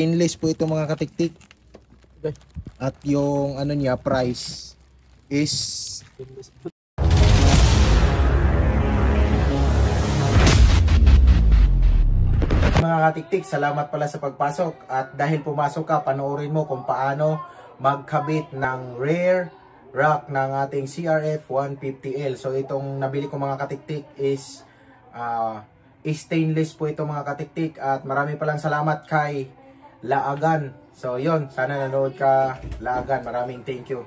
Stainless po ito mga katiktik. At yung ano niya, price is mga katiktik, salamat pala sa pagpasok. At dahil pumasok ka, panoorin mo kung paano magkabit ng rear rack ng ating CRF 150L. So itong nabili ko mga katiktik is stainless po ito mga katiktik. At marami palang salamat kay Laagan. So yon, sana nanood ka Laagan. Maraming thank you.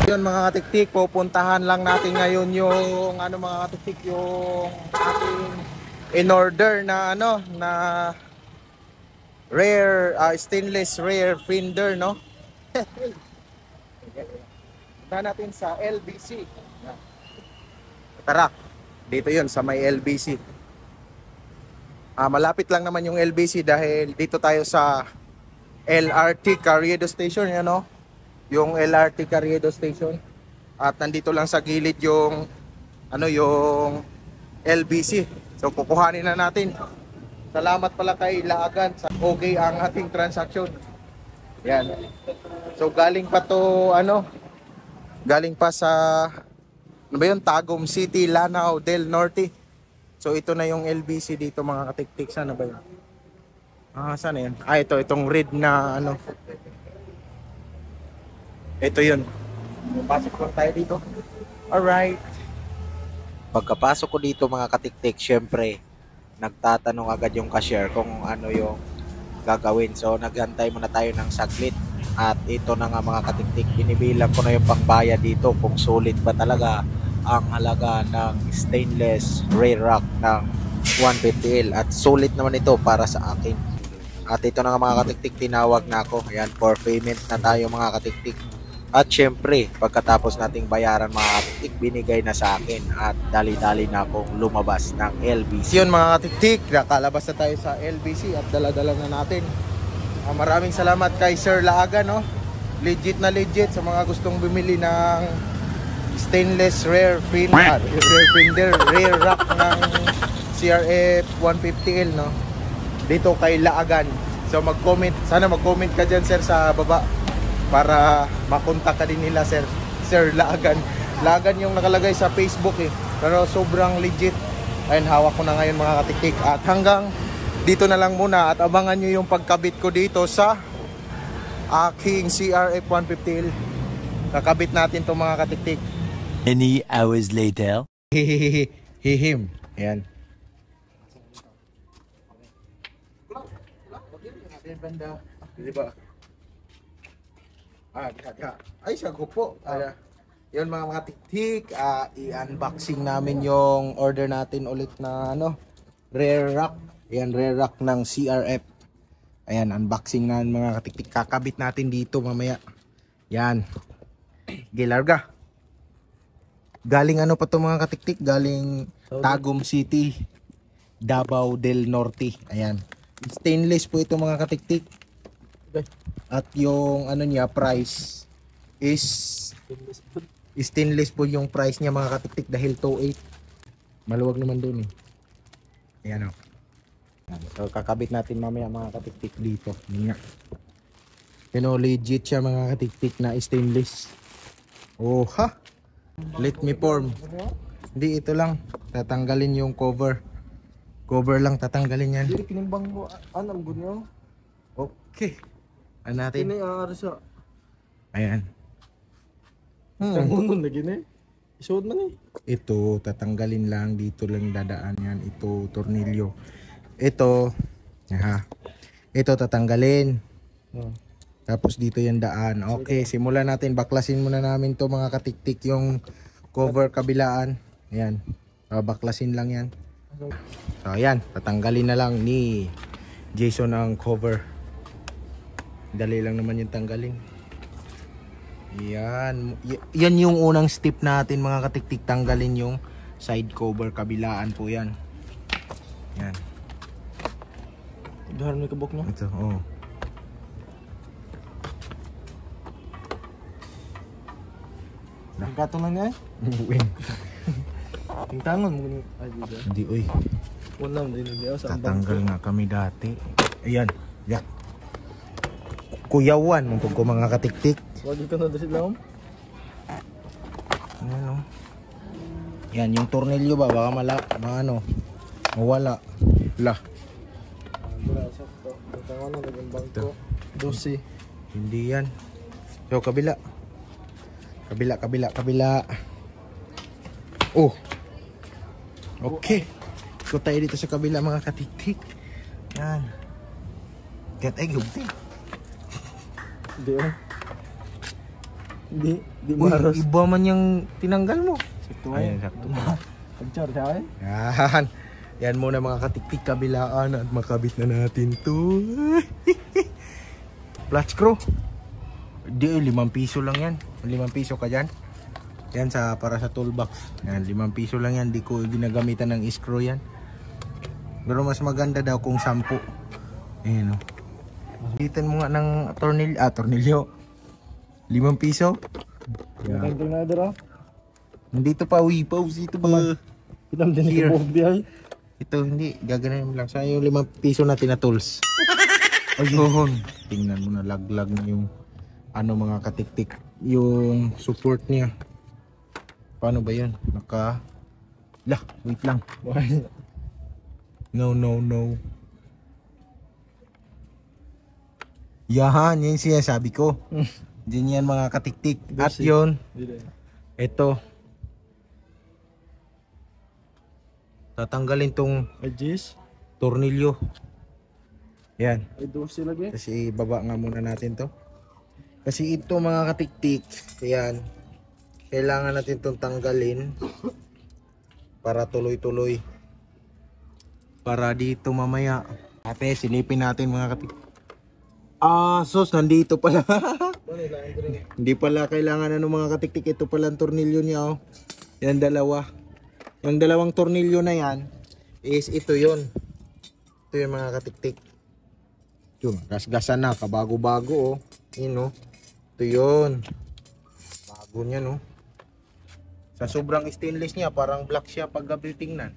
Yun mga katiktik, pupuntahan lang natin ngayon yung ano mga katiktik, yung ating in order na ano na rare stainless rear fender, no? Punta natin sa LBC. Tara, dito yun sa may LBC. Malapit lang naman yung LBC dahil dito tayo sa LRT Carriedo Station, yan, no? Yung LRT Carriedo Station. At nandito lang sa gilid yung ano, yung LBC. So kukuhanin na natin. Salamat pala kay Laagan sa okay ang ating transaction. Yan. So galing pa to ano? Galing pa sa ano ba yun? Tagum City, Lanao del Norte. So ito na yung LBC dito mga katiktik. Sana ba yun? Sana yun? Itong red na ano. Ito yun. Pasok lang tayo dito. Alright. Pagkapasok ko dito mga katiktik, syempre nagtatanong agad yung cashier kung ano yung gagawin. So naghantay muna tayo ng saglit. At ito na nga mga katiktik, binibilang ko na yung pangbayad dito kung sulit ba talaga ang halaga ng stainless rear rack ng 150L. At sulit naman ito para sa akin. At ito na nga mga katiktik, tinawag na ako. Ayan, for payment na tayo mga katiktik. At syempre, pagkatapos nating bayaran mga katiktik, binigay na sa akin. At dali-dali na akong lumabas ng LBC. Yun mga katiktik, nakalabas na tayo sa LBC at dala-dala na natin. Maraming salamat kay Sir Laagan, no? Legit na legit sa mga gustong bumili ng stainless rear fender, rear rack ng CRF 150L, no? Dito kay Laagan. So mag-comment, sana mag-comment ka dyan sir sa baba para makontak ka din nila sir Laagan. Laagan yung nakalagay sa Facebook eh, pero sobrang legit. Ayun, hawak ko na ngayon mga katiktik. At hanggang dito na lang muna at abangan nyo yung pagkabit ko dito sa aking CRF 150L. Kakabit natin to mga katiktik. Many hours later. Hihim. Ayan. Diba? Diha. Ay, sago po. Yun mga tiktik, i-unboxing namin yung order natin ulit na ano, rear rack. Ayan, rear rack ng CRF. Ayan, unboxing na mga katiktik. Kakabit natin dito mamaya. Yan. Gilarga. Galing ano pa to mga katiktik? Galing Tagum City, Davao del Norte. Ayan. Stainless po ito mga katiktik. At yung ano niya, price is stainless po yung price niya mga katiktik dahil 2.8. Maluwag naman dun eh. Ayan o. So kakabit natin mamaya mga katiktik dito. You know, legit siya mga katiktik na stainless. Oh ha. Let me form. Hindi, ito lang. Tatanggalin yung cover. Cover lang tatanggalin yan. Hindi kinimbang mo anam gunyo. Okay. Ano natin? Ini arsa. Ayan. Tangunon lagi ni. Isuod man eh. Ito tatanggalin lang, dito lang dadaan yan. Ito tornilyo. Ito, ito tatanggalin. Tapos dito yung daan. Okay, simulan natin. Baklasin muna namin to mga katiktik yung cover kabilaan. Ayan. Baklasin lang yan. So ayan, tatanggalin na lang ni Jason ang cover. Dali lang naman yung tanggalin. Yan. Yan yung unang step natin mga katiktik. Tanggalin yung side cover kabilaan po yan. Yan. Dahan may kabok niya. Ito, oh. Nagkatong lang niya eh. Tingtangon mo ni. Ay, dito. Hindi, uy. Wala mo din niya sa Tatanggal nga kami dati. Ayan. Yan. Kuyawan. Mong ko mga katiktik. Wag ka na dito lang. Ano? Yan, yung tornilyo ba? Baka mawala. La. Wala sa to. Tingtangon na naging bangko. 12. Hindi yan. So, kabila. Kabila. Oh. Okay. Ikot tayo dito sa kabila mga katiktik. Yan. Get egg, gubti. Hindi oh. Di Uy, maros. iba man yung tinanggal mo. Sakto Ayan, ay. sakto. Pagchar siya ay. Yan. Yan muna mga katiktik kabilaan at makabit na natin to. Flat screw. Di, 5 piso lang yan. 5 piso ka dyan. Yan para sa toolbox. Yan, 5 piso lang yan. Di ko ginagamitan ng screw yan. Pero mas maganda daw kung 10. Ayan o. Bitan mo nga ng tornilyo. 5 piso. Yan. Tingting na dira. Nandito pa, wipaws. Ito ba? Pinam din Here. ko di ay. Ito hindi, gaganin mo lang. Sa yung 5 piso natin na tools. Ayun. Tingnan mo na, laglag na yung mga katiktik. Yung support niya. Paano ba yun? Wait lang. No. Yan, yun siya sabi ko. Diyan yan mga katiktik. At yun, ito. Tatanggalin tong Ajis. tornilyo. Yan. Ay 12 lagi. Kasi baba nga muna natin to. Kasi ito mga katiktik, yan. Kailangan natin itong tanggalin para tuloy-tuloy. Para dito mamaya. Ate, silipin natin mga katiktik. Sos, nandito pala. Hindi pala kailangan mga katiktik. Ito pala ang tornilyo niya. Oh. Yan dalawa. Yung dalawang tornilyo na yan is ito yun. Ito yung mga katiktik. Yun, gasgasan na, kabago-bago oh. Yun oh. Ito yun. Bago niya no. Sa sobrang stainless niya, parang black siya pag gabi tingnan.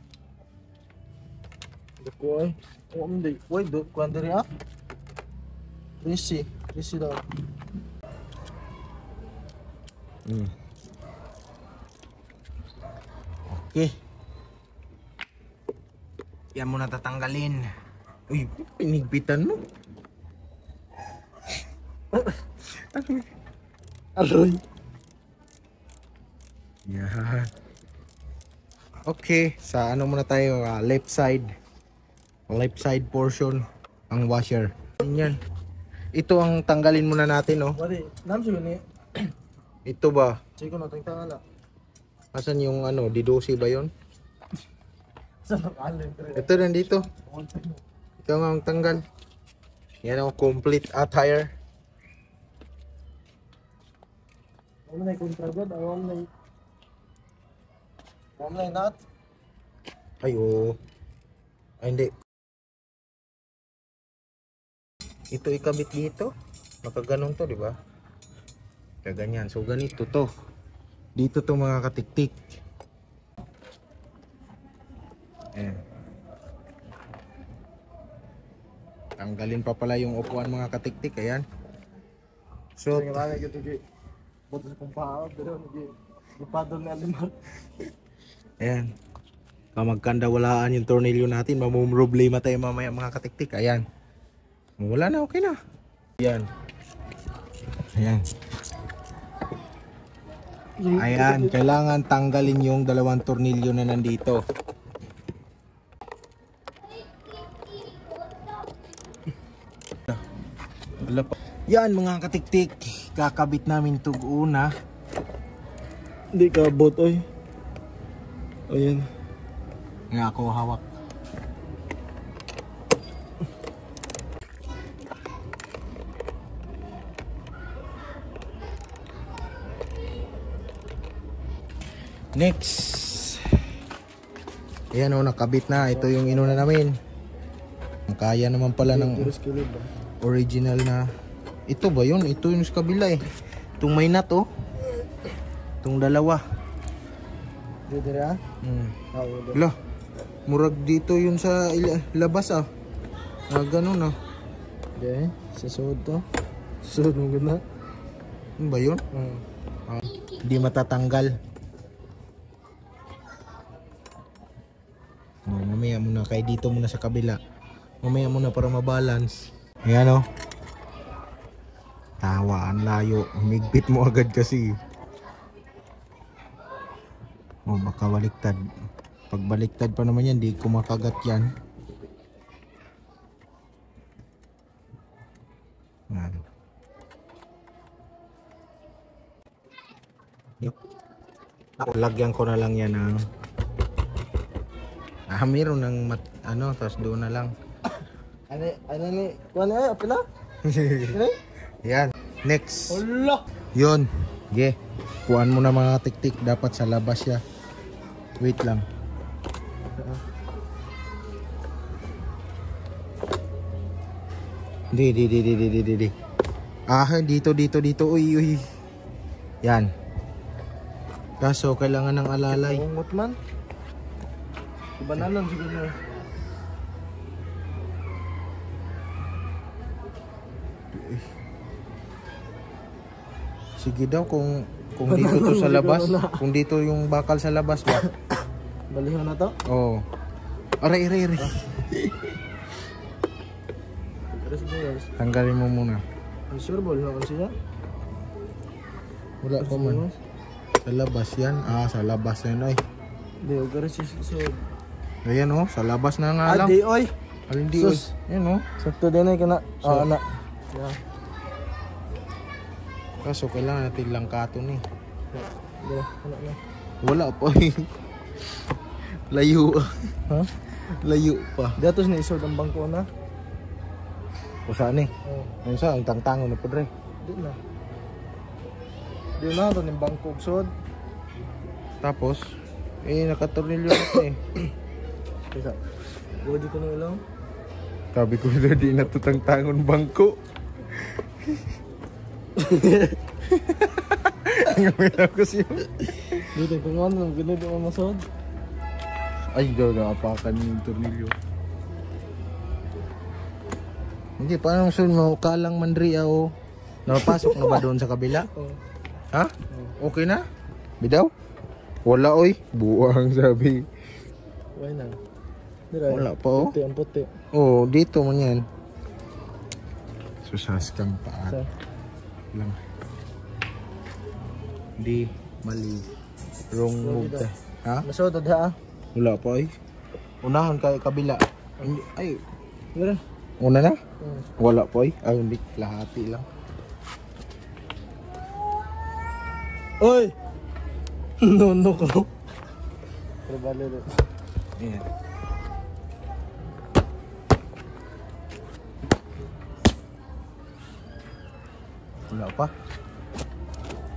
Dako ay. O hindi. Wait, do kuan diri ah. Risi daw. Okay. Yan muna tatanggalin. Uy, pinigpitan mo. Aroy. Yan. Okay, sa muna tayo, left side portion ang washer. Yan. Ito ang tanggalin muna natin, oh. Wali, nam siguro ni. Ito ba? Sige na tingtangan na. Asan yung D12 ba 'yon? Sa alin tre. Ito nandito. Ito nga ang tanggal. Yan ang complete attire. Ano na kontragad, awam na nat. Ay, oo. Ay, hindi. Ito ikabit dito. Makaganon to, di ba? Kaganyan. So, ganito to. Dito to mga katiktik. Ayan. Tanggalin pa pala yung upuan mga katiktik. Ayan. So, Sige na gyud gi. Boto sa kumpao, pero gi. Ipadol na limar. ayan. Kamagkanda walaan yung tornilyo natin. Mamumroblema tayo mamaya mga katiktik. Ayan. Wala na, okay na. Ayan. Ayan. Ayan. Kailangan tanggalin yung dalawang tornilyo na nandito. Yan mga katiktik. Kakabit namin ito una. Hindi ka bot oy. Ayan. Nga ako hawak. Next. Ayan o, nakabit na. Ito yung inuna namin. Kaya naman pala ng original na. Ito ba yun? Ito yung sa kabila eh. Itong may nut oh. Itong dalawa. Dito rin Lah, murag dito yun sa labas ganun Okay, sasuod to. Sasuod mo ganda. Ano ba yun? Hindi matatanggal. Mamaya muna, kay dito muna sa kabila. Mamaya muna para mabalance. Ayan tawa, ang layo. Humigpit mo agad kasi. Baka baliktad. Pag baliktad pa naman yan, di kumakagat yan. Lagyan ko na lang yan ng meron ng tapos doon na lang. Ano ni? Kuan ay apila? Yan, next. Hala. Yun. Okay. Kuhaan mo na mga tiktik, dapat sa labas siya. Wait lang. Di. Dito. Uy. Yan. Kaso kailangan ng alalay. Ungot man. Banalan siguro. Sige daw kung dito to sa labas, kung dito yung bakal sa labas ba. Balihan na to? Oo. Aray. Tanggalin mo muna. Sure ball na siya? Wala pa man. Sa labas yan. Sa labas yan ay. Di, gara siya suod. Ayan sa labas na nga lang. Di oy. Alin di oy. Ayan Sakto din ay kana. Ana. Yeah. Kaso kailangan natin langkaton Wala. Wala pa Layo. Ha? Layo pa. Datos na isod ang bangko na. Saan Ano sa ang tangtangon na po dre. Di na ito yung bangko sod. Tapos nakatornilyo ito Kaya body ko na ilaw. Sabi ko na di natutangtangon bangko. Ngayon ako siya. Dito kung ano, ganito mo masod. Ay, daw nakapakan yung tornilyo. Hindi, paano sun mo? Kalang mandria napapasok na ba doon sa kabila? Ha? Okay na? Bidaw? Wala buwang sabi. Why na? Wala pa Puti ang puti. Dito man yan. Susas kang paan lang. Hindi, mali. Wrong move ka. Ha? Masod ha? Wala pa Unahan kay kabila. Ay. Meron. Una na? Wala pa hindi, lahati lang. Oy! No ko. Trabalo rin. Ayan. Wala pa.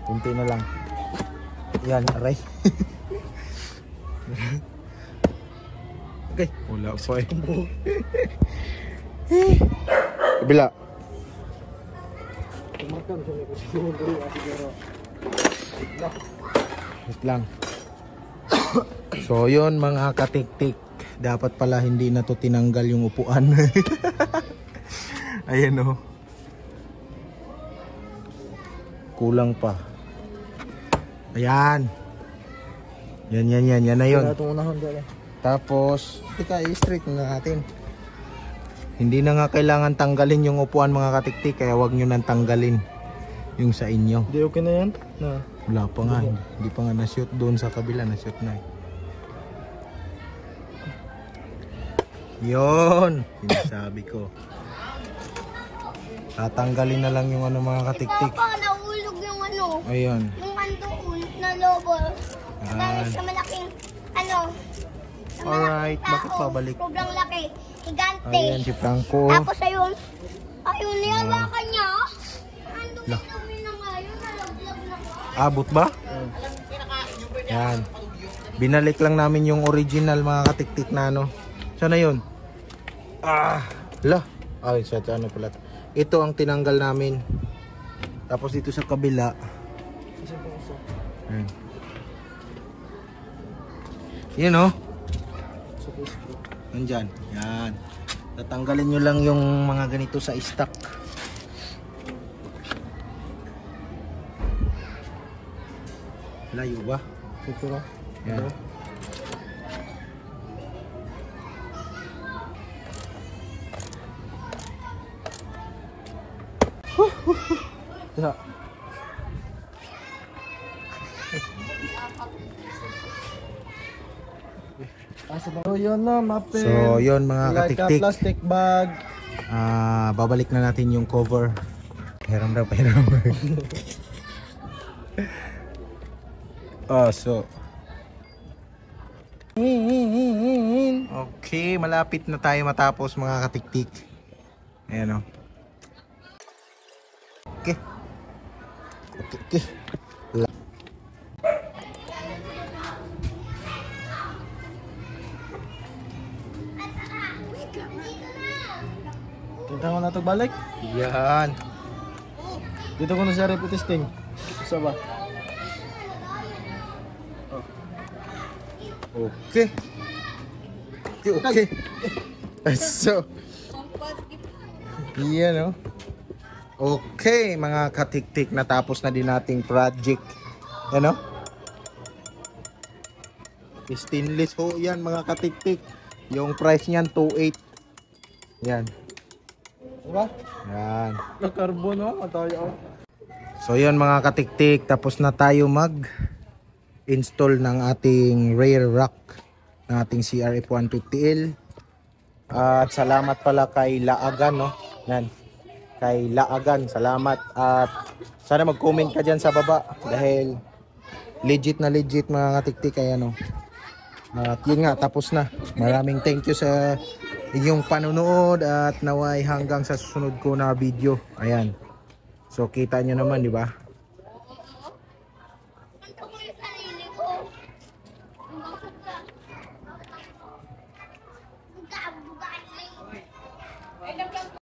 Kunti na lang. Yan, aray. Okay. Wala pa Kabila. Tumakam siya ko siguro siguro. Wait lang. So yun mga katiktik, dapat pala hindi na to tinanggal yung upuan. Ayan kulang pa. Ayan. Yan na yun. Tapos i-straight na natin. Hindi na nga kailangan tanggalin yung upuan mga katiktik, kaya wag nyo nang tanggalin yung sa inyo. Di okay na yan? Na. Wala pa nga, hindi pa nga na-shoot doon sa kabila, na-shoot na Yun, sinasabi ko. Tatanggalin na lang yung mga katiktik. Papa, nahulog yung Ayun. yung andoon na lobo. Dahil sa malaking Alright, bakit pabalik? Sobrang laki. Higante. Ayan si Franco. Tapos ayun niyawakan niya. Andun kami na ngayon, nalaglag na nga. Abot ba? Yan. Binalik lang namin yung original mga katiktik na Sana yun? Ay, sa pala. Ito ang tinanggal namin. Tapos dito sa kabila. Ayan. Yun oh. Nandyan. Yan. Tatanggalin nyo lang yung mga ganito sa stock. Layo ba? Siguro. Yan. Yeah. So yun na, mapin. So yun mga Like a katiktik. plastic bag. Babalik na natin yung cover. Hiram daw, hiram. So okay, malapit na tayo matapos mga katiktik. Ayan o. Okay. Okay. Tinta ko na ito balik. Yan. Dito ko na siya repeat testing. Isa ba? Okay. Okay. So, yan o. Okay, mga katiktik, natapos na din nating project. Ano? Stainless ho yan mga katiktik. Yung price niyan 2.8. Yan. Diba? Yan. Na carbon oh, matayo. So yun mga katiktik, tapos na tayo install ng ating rear rack ng ating CRF 150L. At salamat pala kay Laagan, no? Yan. Kay Laagan, salamat. At sana mag-comment ka dyan sa baba dahil legit na legit mga katiktik. Ayan, no? At yun nga, tapos na. Maraming thank you sa inyong panonood at naway hanggang sa susunod ko na video. Ayan. So kita nyo naman, di ba?